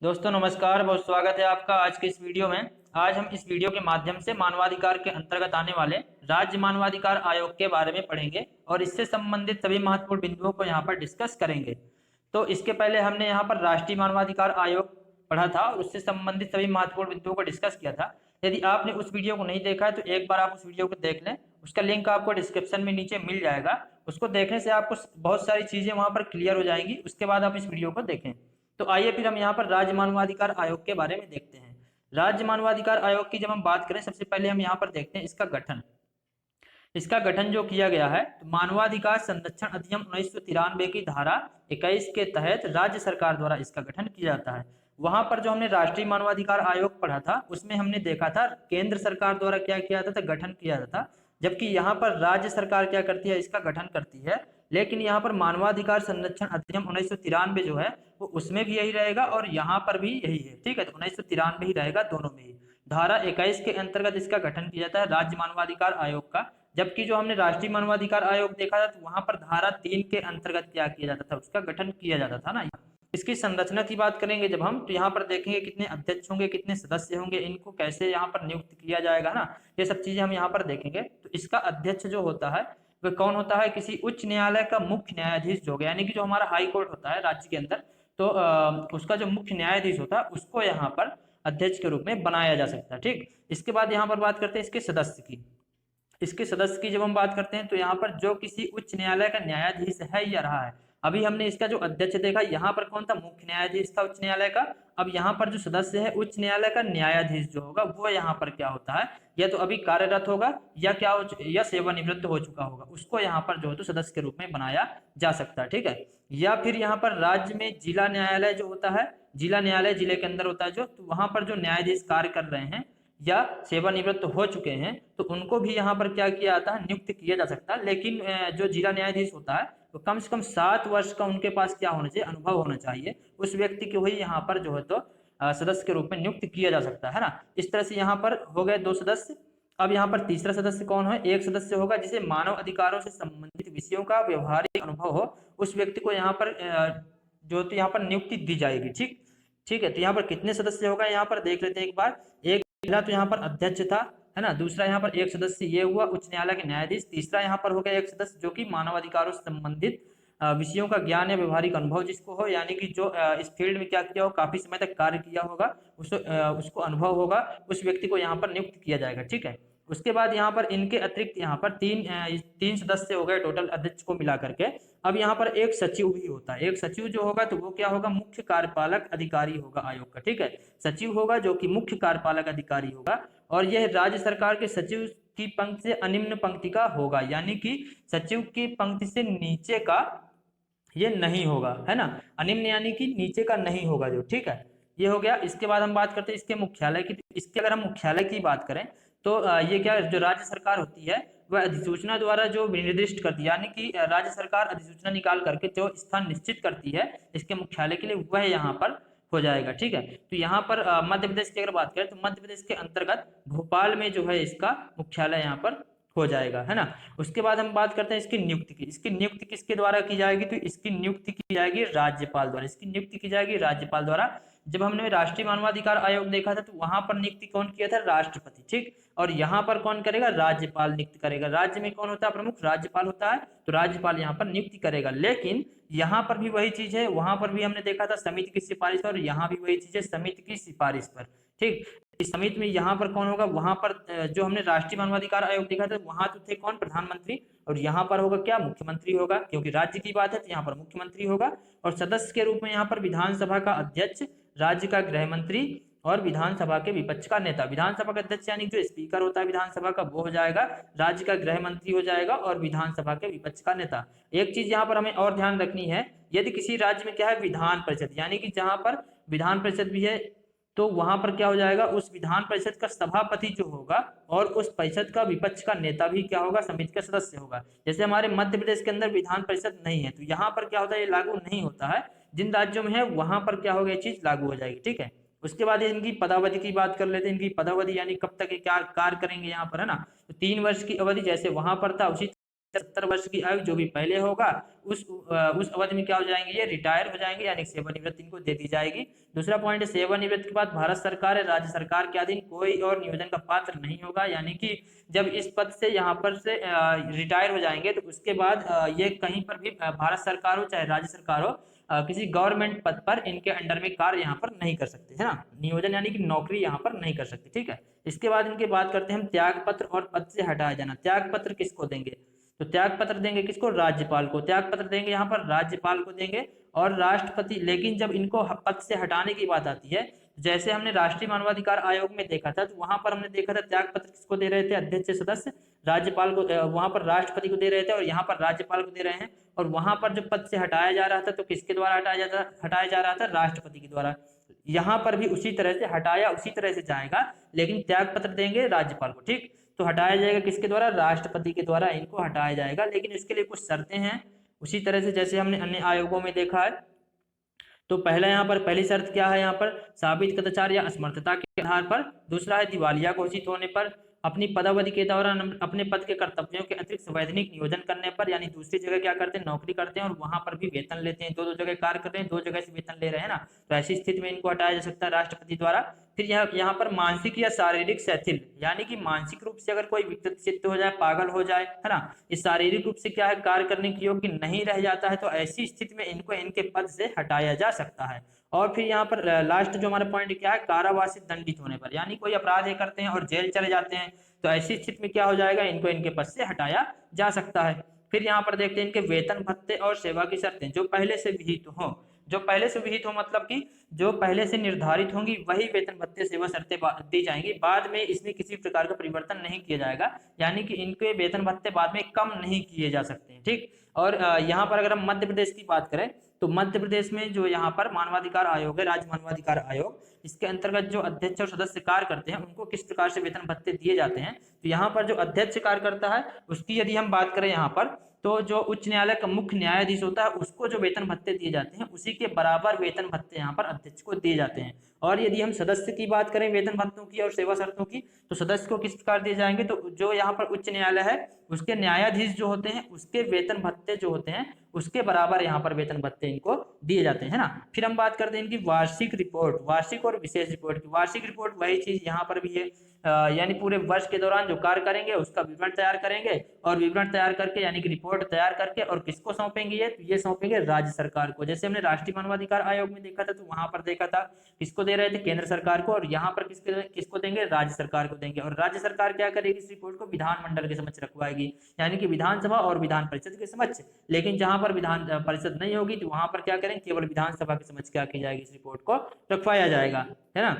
दोस्तों नमस्कार, बहुत स्वागत है आपका आज के इस वीडियो में। आज हम इस वीडियो के माध्यम से मानवाधिकार के अंतर्गत आने वाले राज्य मानवाधिकार आयोग के बारे में पढ़ेंगे और इससे संबंधित सभी महत्वपूर्ण बिंदुओं को यहाँ पर डिस्कस करेंगे। तो इसके पहले हमने यहाँ पर राष्ट्रीय मानवाधिकार आयोग पढ़ा था और उससे संबंधित सभी महत्वपूर्ण बिंदुओं को डिस्कस किया था। यदि आपने उस वीडियो को नहीं देखा है तो एक बार आप उस वीडियो को देख लें, उसका लिंक आपको डिस्क्रिप्शन में नीचे मिल जाएगा। उसको देखने से आपको बहुत सारी चीजें वहां पर क्लियर हो जाएंगी, उसके बाद आप इस वीडियो को देखें। तो आइए फिर हम यहाँ पर राज्य मानवाधिकार आयोग के बारे में देखते हैं। राज्य मानवाधिकार आयोग की जब हम बात करें, सबसे पहले हम यहाँ पर देखते हैं इसका गठन। इसका गठन जो किया गया है, तो मानवाधिकार संरक्षण अधिनियम 1993 की धारा 21 के तहत राज्य सरकार द्वारा इसका गठन किया जाता है। वहां पर जो हमने राष्ट्रीय मानवाधिकार आयोग पढ़ा था, उसमें हमने देखा था केंद्र सरकार द्वारा क्या किया जाता था, गठन किया जाता था। जबकि यहाँ पर राज्य सरकार क्या करती है, इसका गठन करती है। लेकिन यहाँ पर मानवाधिकार संरक्षण अधिनियम 1993 जो है वो उसमें भी यही रहेगा और यहाँ पर भी यही है। ठीक है, तो 1993 ही रहेगा दोनों में ही। धारा 21 के अंतर्गत इसका गठन किया जाता है राज्य मानवाधिकार आयोग का। जबकि जो हमने राष्ट्रीय मानवाधिकार आयोग देखा था, तो वहां पर धारा 3 के अंतर्गत क्या किया जाता था, उसका गठन किया जाता था ना। इसकी संरचना की बात करेंगे जब हम, तो यहाँ पर देखेंगे कितने अध्यक्ष होंगे, कितने सदस्य होंगे, इनको कैसे यहाँ पर नियुक्त किया जाएगा ना, ये सब चीजें हम यहाँ पर देखेंगे। तो इसका अध्यक्ष जो होता है वह कौन होता है, किसी उच्च न्यायालय का मुख्य न्यायाधीश जो होगा, यानी कि जो हमारा हाई कोर्ट होता है राज्य के अंदर, तो उसका जो मुख्य न्यायाधीश होता है उसको यहाँ पर अध्यक्ष के रूप में बनाया जा सकता है। ठीक, इसके बाद यहाँ पर बात करते हैं इसके सदस्य की। इसके सदस्य की जब हम बात करते हैं, तो यहाँ पर जो किसी उच्च न्यायालय का न्यायाधीश है या रहा है। अभी हमने इसका जो अध्यक्ष देखा, यहाँ पर कौन था, मुख्य न्यायाधीश था उच्च न्यायालय का। अब यहाँ पर जो सदस्य है उच्च न्यायालय का न्यायाधीश जो होगा, वो यहाँ पर क्या होता है, या तो अभी कार्यरत होगा या क्या या सेवानिवृत्त हो चुका होगा, उसको यहाँ पर जो है तो सदस्य के रूप में बनाया जा सकता है। ठीक है, या फिर यहाँ पर राज्य में जिला न्यायालय जो होता है, जिला न्यायालय जिले के अंदर होता है जो, तो वहां पर जो न्यायाधीश कार्य कर रहे हैं या सेवानिवृत्त हो चुके हैं, तो उनको भी यहाँ पर क्या किया जाता है, नियुक्त किया जा सकता है। लेकिन जो जिला न्यायाधीश होता है, तो कम से कम 7 वर्ष का उनके पास क्या होना चाहिए, अनुभव होना चाहिए। उस व्यक्ति को ही यहाँ पर जो है तो सदस्य के रूप में नियुक्त किया जा सकता है ना। इस तरह से यहाँ पर हो गए 2 सदस्य। अब यहाँ पर तीसरा सदस्य कौन है, एक सदस्य होगा जिसे मानव अधिकारों से संबंधित विषयों का व्यवहारिक अनुभव हो, उस व्यक्ति को यहाँ पर जो तो यहाँ पर नियुक्ति दी जाएगी। ठीक, ठीक है, तो यहाँ पर कितने सदस्य होगा, यहाँ पर देख लेते हैं एक बार। एक पहला तो यहाँ पर अध्यक्ष था, है ना। दूसरा यहाँ पर एक सदस्य ये हुआ उच्च न्यायालय के न्यायाधीश। तीसरा यहाँ पर हो गया एक सदस्य जो कि मानव अधिकारों से संबंधित विषयों का ज्ञान या व्यवहारिक अनुभव जिसको हो, यानी कि जो इस फील्ड में क्या किया हो, काफी समय तक कार्य किया होगा, उसको अनुभव होगा, उस व्यक्ति को यहाँ पर नियुक्त किया जाएगा। ठीक है, उसके बाद यहाँ पर इनके अतिरिक्त यहाँ पर तीन सदस्य हो गए टोटल अध्यक्ष को मिला करके। अब यहाँ पर एक सचिव भी होता है। एक सचिव जो होगा तो वो क्या होगा, मुख्य कार्यपालक अधिकारी होगा आयोग का। ठीक है, सचिव होगा जो कि मुख्य कार्यपालक अधिकारी होगा, और यह राज्य सरकार के सचिव की पंक्ति से अनिम्न पंक्ति का होगा, यानी कि सचिव की पंक्ति से नीचे का ये नहीं होगा, है ना। अनिम्न यानी कि नीचे का नहीं होगा जो। ठीक है, ये हो गया। इसके बाद हम बात करते हैं इसके मुख्यालय की। इसके अगर हम मुख्यालय की बात करें, तो ये क्या, जो राज्य सरकार होती है वह अधिसूचना द्वारा जो निर्दिष्ट करती है, यानी कि राज्य सरकार अधिसूचना निकाल करके जो स्थान निश्चित करती है इसके मुख्यालय के लिए, वह यहाँ पर हो जाएगा। ठीक है, तो यहाँ पर मध्य प्रदेश की अगर बात करें, तो मध्य प्रदेश के अंतर्गत भोपाल में जो है इसका मुख्यालय यहाँ पर हो जाएगा, है ना। उसके बाद हम बात करते हैं इसकी नियुक्ति की। इसकी नियुक्ति किसके द्वारा की जाएगी, तो इसकी नियुक्ति की जाएगी राज्यपाल द्वारा। इसकी नियुक्ति की जाएगी राज्यपाल द्वारा। जब हमने राष्ट्रीय मानवाधिकार आयोग देखा था, तो वहां पर नियुक्ति कौन किया था, राष्ट्रपति। ठीक, और यहाँ पर कौन करेगा, राज्यपाल नियुक्त करेगा। राज्य में कौन होता है, प्रमुख राज्यपाल होता है, तो राज्यपाल यहाँ पर नियुक्ति करेगा। लेकिन यहाँ पर भी वही चीज है, वहां पर भी हमने देखा था समिति की सिफारिश पर, और यहाँ भी वही चीज है समिति की सिफारिश पर। ठीक, इस समिति में यहाँ पर कौन होगा, वहां पर जो हमने राष्ट्रीय मानवाधिकार आयोग देखा था वहां तो थे कौन, प्रधानमंत्री, और यहाँ पर होगा क्या, मुख्यमंत्री होगा, क्योंकि राज्य की बात है तो यहाँ पर मुख्यमंत्री होगा। और सदस्य के रूप में यहाँ पर विधानसभा का अध्यक्ष, राज्य का गृह मंत्री, और विधानसभा के विपक्ष का नेता। विधानसभा का अध्यक्ष यानी जो स्पीकर होता है विधानसभा का, वो हो जाएगा, राज्य का गृह मंत्री हो जाएगा, और विधानसभा के विपक्ष का नेता। एक चीज यहाँ पर हमें और ध्यान रखनी है, यदि किसी राज्य में क्या है, विधान परिषद, यानी कि जहां पर विधान परिषद भी है, तो वहां पर क्या हो जाएगा, उस विधान परिषद का सभापति जो होगा और उस परिषद का विपक्ष का नेता भी क्या होगा, समिति का सदस्य होगा। जैसे हमारे मध्य प्रदेश के अंदर विधान परिषद नहीं है, तो यहाँ पर क्या होता है, ये लागू नहीं होता है। जिन राज्यों में है वहां पर क्या होगा, ये चीज लागू हो जाएगी। ठीक है, उसके बाद इनकी पदावधि की बात कर लेते हैं। इनकी पदावधि यानी कब तक ये क्या कार्य करेंगे यहाँ पर, है ना। तो 3 वर्ष की अवधि जैसे वहां पर था, उसी 70 वर्ष की आयु जो भी पहले होगा उस अवधि में क्या हो जाएंगे, ये रिटायर हो जाएंगे, यानी सेवानिवृत्ति इनको दे दी जाएगी। दूसरा पॉइंट, सेवानिवृत्ति के बाद भारत सरकार या राज्य सरकार के अधीन कोई और नियोजन का पात्र नहीं होगा, यानी कि जब इस पद से यहाँ पर से रिटायर हो जाएंगे तो उसके बाद ये कहीं पर भी भारत सरकार हो चाहे राज्य सरकार हो किसी गवर्नमेंट पद पर इनके अंडर में कार्य यहाँ पर नहीं कर सकते, है ना। नियोजन यानी कि नौकरी यहाँ पर नहीं कर सकते, ठीक है। इसके बाद इनकी बात करते हैं हम त्याग पत्र और पद से हटाया जाना। त्याग पत्र किसको देंगे, तो त्याग पत्र देंगे किसको, राज्यपाल को। त्याग पत्र देंगे यहाँ पर राज्यपाल को देंगे और राष्ट्रपति। लेकिन जब इनको पद से हटाने की बात आती है, जैसे हमने राष्ट्रीय मानवाधिकार आयोग में देखा था, तो वहां पर हमने देखा था त्याग पत्र किसको दे रहे थे, अध्यक्ष सदस्य राज्यपाल को, वहां पर राष्ट्रपति को दे रहे थे और यहाँ पर राज्यपाल को दे रहे हैं। और वहां पर जो पद से हटाया जा रहा था तो किसके द्वारा हटाया जा रहा था, राष्ट्रपति के द्वारा। यहाँ पर भी उसी तरह से हटाया उसी तरह से जाएगा, लेकिन त्याग पत्र देंगे राज्यपाल को, ठीक। तो हटाया जाएगा किसके द्वारा, राष्ट्रपति के द्वारा इनको हटाया जाएगा, लेकिन इसके लिए कुछ शर्तें हैं। उसी तरह से जैसे हमने अन्य आयोगों में देखा है, तो पहला यहाँ पर पहली शर्त क्या है, यहाँ पर साबित कदाचार या असमर्थता के आधार पर। दूसरा है दिवालिया घोषित होने पर, अपनी पदावधि के दौरान अपने पद के कर्तव्यों के अतिरिक्त संवैधानिक नियोजन करने पर, यानी दूसरी जगह क्या करते हैं, नौकरी करते हैं और वहां पर भी वेतन लेते हैं, दो जगह कार्य कर रहे हैं, दो जगह से वेतन ले रहे हैं ना, तो ऐसी स्थिति में इनको हटाया जा सकता है राष्ट्रपति द्वारा। फिर यहाँ पर मानसिक या शारीरिक शिथिल, यानी कि मानसिक रूप से अगर कोई विकृत हो जाए, पागल हो जाए, है ना, इस शारीरिक रूप से क्या है, कार्य करने के योग्य नहीं रह जाता है, तो ऐसी स्थिति में इनको इनके पद से हटाया जा सकता है। और फिर यहाँ पर लास्ट जो हमारा पॉइंट क्या है, कारावास से दंडित होने पर, यानी कोई अपराध ये करते हैं और जेल चले जाते हैं, तो ऐसी स्थिति में क्या हो जाएगा, इनको इनके पद से हटाया जा सकता है। फिर यहाँ पर देखते हैं इनके वेतन भत्ते और सेवा की शर्तें जो पहले से विहित हो। जो पहले से विहित हो मतलब कि जो पहले से निर्धारित होंगी वही वेतन भत्ते सेवा शर्तें दी जाएंगी, बाद में इसमें किसी प्रकार का परिवर्तन नहीं किया जाएगा, यानी कि इनके वेतन भत्ते बाद में कम नहीं किए जा सकते हैं, ठीक। और यहाँ पर अगर हम मध्य प्रदेश की बात करें, तो मध्य प्रदेश में जो यहाँ पर मानवाधिकार आयोग है, राज्य मानवाधिकार आयोग, इसके अंतर्गत जो अध्यक्ष और सदस्य कार्य करते हैं उनको किस प्रकार से वेतन भत्ते दिए जाते हैं। तो यहाँ पर जो अध्यक्ष कार्य करता है उसकी यदि हम बात करें यहाँ पर, तो जो उच्च न्यायालय का मुख्य न्यायाधीश होता है उसको जो वेतन भत्ते दिए जाते हैं उसी के बराबर वेतन भत्ते यहाँ पर अध्यक्ष को दिए जाते हैं। और यदि हम सदस्य की बात करें वेतन भत्तों की और सेवा शर्तों की, तो सदस्य को किस प्रकार दिए जाएंगे, तो जो यहाँ पर उच्च न्यायालय है उसके न्यायाधीश जो होते हैं उसके वेतन भत्ते जो होते हैं उसके बराबर यहाँ पर वेतन भत्ते इनको दिए जाते हैं, है ना। फिर हम बात करते हैं इनकी वार्षिक रिपोर्ट, वार्षिक और विशेष रिपोर्ट की। वार्षिक रिपोर्ट वही चीज यहाँ पर भी है, यानी पूरे वर्ष के दौरान जो कार्य करेंगे उसका विवरण तैयार करेंगे और विवरण तैयार करके यानी कि रिपोर्ट तैयार करके और किसको सौंपेंगे, ये तो ये सौंपेंगे राज्य सरकार को। जैसे हमने राष्ट्रीय मानवाधिकार आयोग में देखा था, तो वहां पर देखा था किसको दे रहे थे, केंद्र सरकार को, और यहाँ पर किसको देंगे, राज्य सरकार को देंगे। और राज्य सरकार क्या करेगी, इस रिपोर्ट को विधानमंडल के समक्ष रखवाएगी, यानी कि विधानसभा और विधान परिषद के समक्ष। लेकिन जहां पर विधान परिषद नहीं होगी तो वहां पर क्या करेंगे, केवल विधानसभा के समक्ष क्या की जाएगी, इस रिपोर्ट को रखवाया जाएगा, है ना।